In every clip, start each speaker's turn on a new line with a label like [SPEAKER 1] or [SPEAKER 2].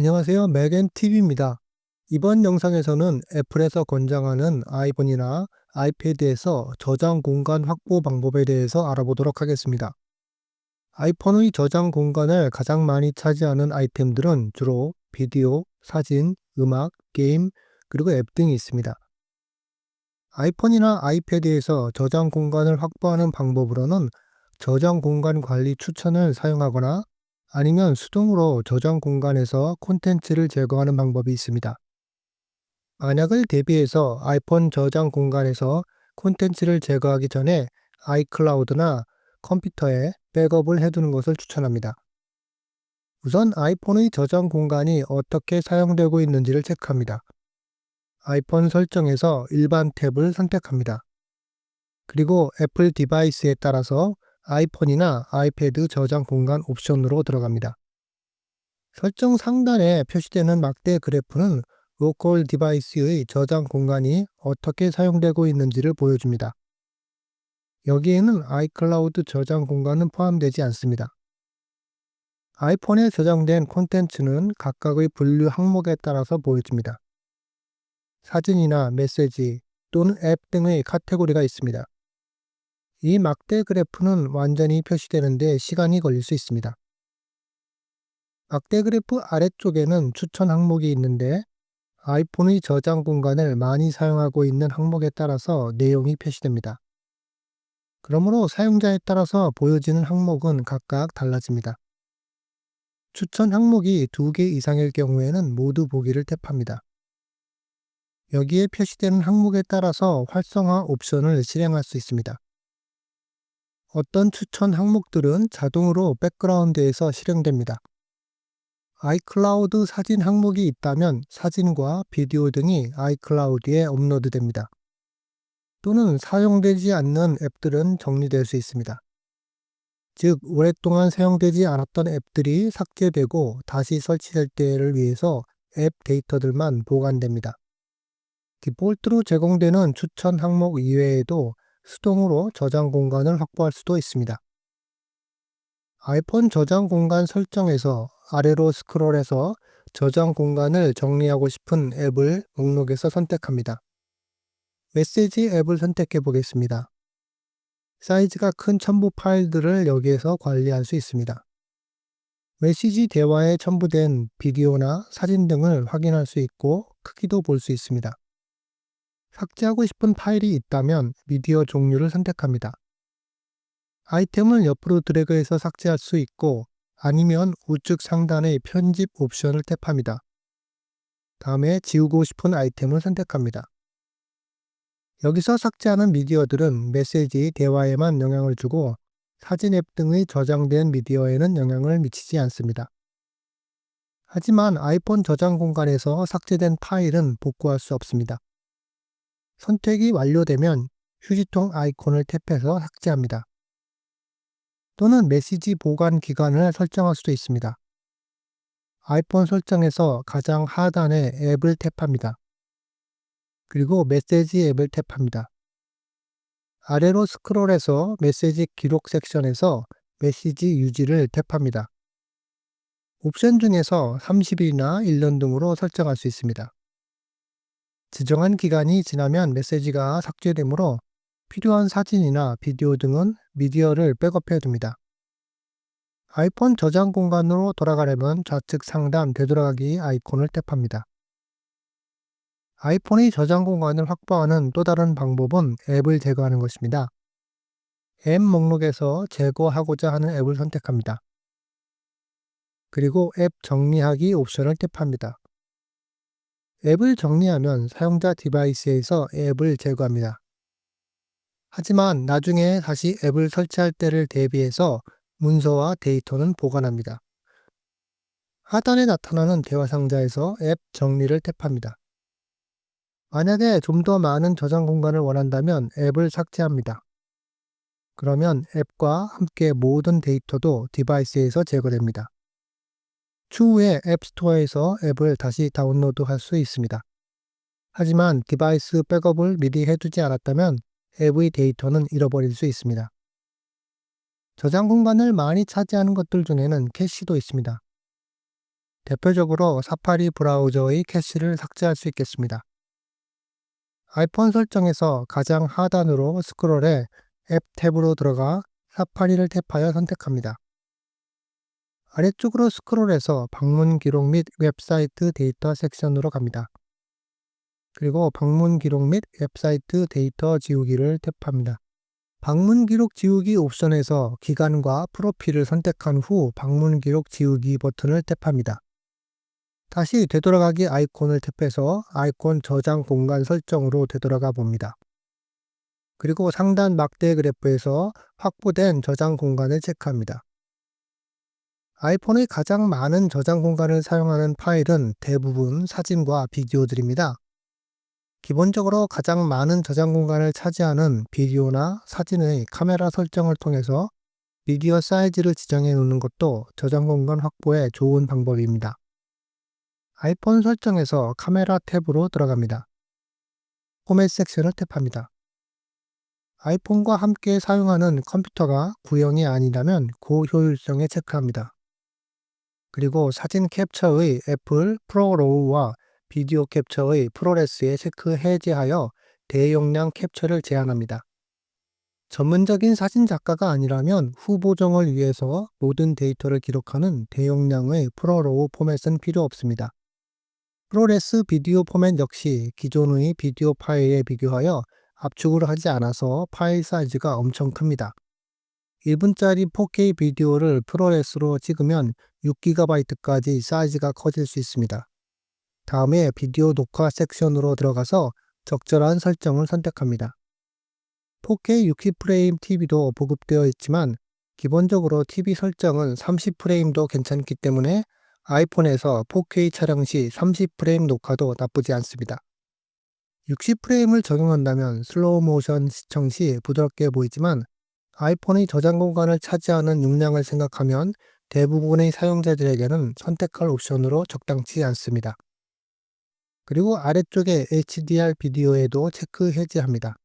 [SPEAKER 1] 안녕하세요. 맥앤TV입니다. 이번 영상에서는 애플에서 권장하는 아이폰이나 아이패드에서 저장 공간 확보 방법에 대해서 알아보도록 하겠습니다. 아이폰의 저장 공간을 가장 많이 차지하는 아이템들은 주로 비디오, 사진, 음악, 게임, 그리고 앱 등이 있습니다. 아이폰이나 아이패드에서 저장 공간을 확보하는 방법으로는 저장 공간 관리 추천을 사용하거나 아니면 수동으로 저장 공간에서 콘텐츠를 제거하는 방법이 있습니다. 만약을 대비해서 아이폰 저장 공간에서 콘텐츠를 제거하기 전에 아이클라우드나 컴퓨터에 백업을 해두는 것을 추천합니다. 우선 아이폰의 저장 공간이 어떻게 사용되고 있는지를 체크합니다. 아이폰 설정에서 일반 탭을 선택합니다. 그리고 애플 디바이스에 따라서 아이폰이나 아이패드 저장 공간 옵션으로 들어갑니다. 설정 상단에 표시되는 막대 그래프는 로컬 디바이스의 저장 공간이 어떻게 사용되고 있는지를 보여줍니다. 여기에는 아이클라우드 저장 공간은 포함되지 않습니다. 아이폰에 저장된 콘텐츠는 각각의 분류 항목에 따라서 보여집니다. 사진이나 메시지 또는 앱 등의 카테고리가 있습니다. 이 막대 그래프는 완전히 표시되는데 시간이 걸릴 수 있습니다. 막대 그래프 아래쪽에는 추천 항목이 있는데 아이폰의 저장 공간을 많이 사용하고 있는 항목에 따라서 내용이 표시됩니다. 그러므로 사용자에 따라서 보여지는 항목은 각각 달라집니다. 추천 항목이 2개 이상일 경우에는 모두 보기를 탭합니다. 여기에 표시되는 항목에 따라서 활성화 옵션을 실행할 수 있습니다. 어떤 추천 항목들은 자동으로 백그라운드에서 실행됩니다. 아이클라우드 사진 항목이 있다면 사진과 비디오 등이 아이클라우드에 업로드됩니다. 또는 사용되지 않는 앱들은 정리될 수 있습니다. 즉, 오랫동안 사용되지 않았던 앱들이 삭제되고 다시 설치될 때를 위해서 앱 데이터들만 보관됩니다. 디폴트로 제공되는 추천 항목 이외에도 수동으로 저장 공간을 확보할 수도 있습니다. 아이폰 저장 공간 설정에서 아래로 스크롤해서 저장 공간을 정리하고 싶은 앱을 목록에서 선택합니다. 메시지 앱을 선택해 보겠습니다. 사이즈가 큰 첨부 파일들을 여기에서 관리할 수 있습니다. 메시지 대화에 첨부된 비디오나 사진 등을 확인할 수 있고 크기도 볼 수 있습니다. 삭제하고 싶은 파일이 있다면 미디어 종류를 선택합니다. 아이템을 옆으로 드래그해서 삭제할 수 있고 아니면 우측 상단의 편집 옵션을 탭합니다. 다음에 지우고 싶은 아이템을 선택합니다. 여기서 삭제하는 미디어들은 메시지 대화에만 영향을 주고 사진 앱 등의 저장된 미디어에는 영향을 미치지 않습니다. 하지만 아이폰 저장 공간에서 삭제된 파일은 복구할 수 없습니다. 선택이 완료되면 휴지통 아이콘을 탭해서 삭제합니다. 또는 메시지 보관 기간을 설정할 수도 있습니다. 아이폰 설정에서 가장 하단에 앱을 탭합니다. 그리고 메시지 앱을 탭합니다. 아래로 스크롤해서 메시지 기록 섹션에서 메시지 유지를 탭합니다. 옵션 중에서 30일이나 1년 등으로 설정할 수 있습니다. 지정한 기간이 지나면 메시지가 삭제되므로 필요한 사진이나 비디오 등은 미디어를 백업해 둡니다. 아이폰 저장 공간으로 돌아가려면 좌측 상단 되돌아가기 아이콘을 탭합니다. 아이폰의 저장 공간을 확보하는 또 다른 방법은 앱을 제거하는 것입니다. 앱 목록에서 제거하고자 하는 앱을 선택합니다. 그리고 앱 정리하기 옵션을 탭합니다. 앱을 정리하면 사용자 디바이스에서 앱을 제거합니다. 하지만 나중에 다시 앱을 설치할 때를 대비해서 문서와 데이터는 보관합니다. 하단에 나타나는 대화 상자에서 앱 정리를 탭합니다. 만약에 좀 더 많은 저장 공간을 원한다면 앱을 삭제합니다. 그러면 앱과 함께 모든 데이터도 디바이스에서 제거됩니다. 추후에 앱스토어에서 앱을 다시 다운로드할 수 있습니다. 하지만 디바이스 백업을 미리 해두지 않았다면 앱의 데이터는 잃어버릴 수 있습니다. 저장 공간을 많이 차지하는 것들 중에는 캐시도 있습니다. 대표적으로 사파리 브라우저의 캐시를 삭제할 수 있겠습니다. 아이폰 설정에서 가장 하단으로 스크롤해 앱 탭으로 들어가 사파리를 탭하여 선택합니다. 아래쪽으로 스크롤해서 방문 기록 및 웹사이트 데이터 섹션으로 갑니다. 그리고 방문 기록 및 웹사이트 데이터 지우기를 탭합니다. 방문 기록 지우기 옵션에서 기간과 프로필을 선택한 후 방문 기록 지우기 버튼을 탭합니다. 다시 되돌아가기 아이콘을 탭해서 아이콘 저장 공간 설정으로 되돌아가 봅니다. 그리고 상단 막대 그래프에서 확보된 저장 공간을 체크합니다. 아이폰의 가장 많은 저장 공간을 사용하는 파일은 대부분 사진과 비디오들입니다. 기본적으로 가장 많은 저장 공간을 차지하는 비디오나 사진의 카메라 설정을 통해서 비디오 사이즈를 지정해 놓는 것도 저장 공간 확보에 좋은 방법입니다. 아이폰 설정에서 카메라 탭으로 들어갑니다. 포맷 섹션을 탭합니다. 아이폰과 함께 사용하는 컴퓨터가 구형이 아니라면 고효율성에 체크합니다. 그리고 사진 캡처의 애플 프로로우와 비디오 캡처의 프로레스에 체크 해제하여 대용량 캡처를 제한합니다. 전문적인 사진 작가가 아니라면 후보정을 위해서 모든 데이터를 기록하는 대용량의 프로로우 포맷은 필요 없습니다. 프로레스 비디오 포맷 역시 기존의 비디오 파일에 비교하여 압축을 하지 않아서 파일 사이즈가 엄청 큽니다. 1분짜리 4K 비디오를 프로레스로 찍으면 6GB까지 사이즈가 커질 수 있습니다. 다음에 비디오 녹화 섹션으로 들어가서 적절한 설정을 선택합니다. 4K 60프레임 TV도 보급되어 있지만 기본적으로 TV 설정은 30프레임도 괜찮기 때문에 아이폰에서 4K 촬영 시 30프레임 녹화도 나쁘지 않습니다. 60프레임을 적용한다면 슬로우 모션 시청 시 부드럽게 보이지만 아이폰의 저장 공간을 차지하는 용량을 생각하면 대부분의 사용자들에게는 선택할 옵션으로 적당치 않습니다. 그리고 아래쪽에 HDR 비디오에도 체크 해제합니다.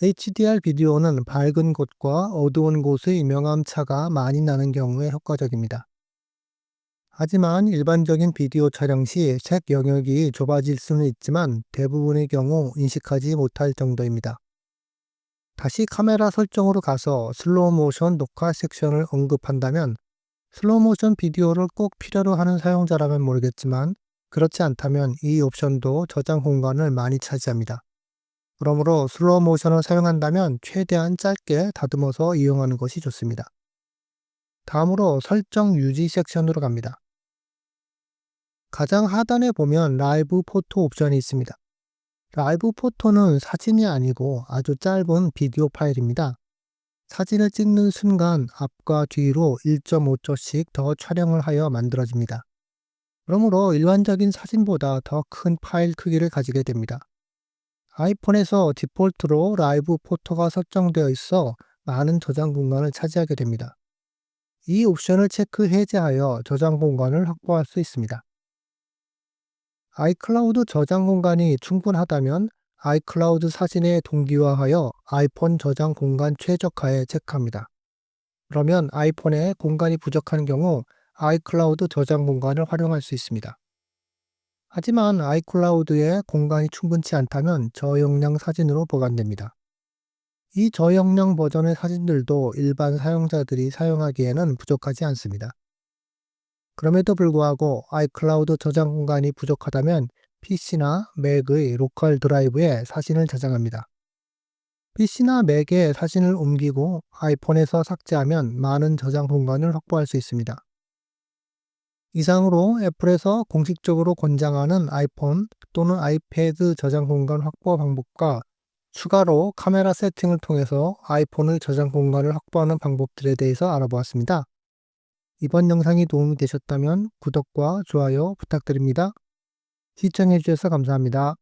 [SPEAKER 1] HDR 비디오는 밝은 곳과 어두운 곳의 명암 차가 많이 나는 경우에 효과적입니다. 하지만 일반적인 비디오 촬영 시 색 영역이 좁아질 수는 있지만 대부분의 경우 인식하지 못할 정도입니다. 다시 카메라 설정으로 가서 슬로우 모션 녹화 섹션을 언급한다면 슬로우 모션 비디오를 꼭 필요로 하는 사용자라면 모르겠지만 그렇지 않다면 이 옵션도 저장 공간을 많이 차지합니다. 그러므로 슬로우 모션을 사용한다면 최대한 짧게 다듬어서 이용하는 것이 좋습니다. 다음으로 설정 유지 섹션으로 갑니다. 가장 하단에 보면 라이브 포토 옵션이 있습니다. 라이브 포토는 사진이 아니고 아주 짧은 비디오 파일입니다. 사진을 찍는 순간 앞과 뒤로 1.5초씩 더 촬영을 하여 만들어집니다. 그러므로 일반적인 사진보다 더 큰 파일 크기를 가지게 됩니다. 아이폰에서 디폴트로 라이브 포토가 설정되어 있어 많은 저장 공간을 차지하게 됩니다. 이 옵션을 체크 해제하여 저장 공간을 확보할 수 있습니다. 아이클라우드 저장 공간이 충분하다면 아이클라우드 사진에 동기화하여 아이폰 저장 공간 최적화에 체크합니다. 그러면 아이폰에 공간이 부족한 경우 아이클라우드 저장 공간을 활용할 수 있습니다. 하지만 아이클라우드에 공간이 충분치 않다면 저용량 사진으로 보관됩니다. 이 저용량 버전의 사진들도 일반 사용자들이 사용하기에는 부족하지 않습니다. 그럼에도 불구하고 아이클라우드 저장 공간이 부족하다면 PC나 맥의 로컬 드라이브에 사진을 저장합니다. PC나 맥에 사진을 옮기고 아이폰에서 삭제하면 많은 저장 공간을 확보할 수 있습니다. 이상으로 애플에서 공식적으로 권장하는 아이폰 또는 아이패드 저장 공간 확보 방법과 추가로 카메라 세팅을 통해서 아이폰의 저장 공간을 확보하는 방법들에 대해서 알아보았습니다. 이번 영상이 도움이 되셨다면 구독과 좋아요 부탁드립니다. 시청해주셔서 감사합니다.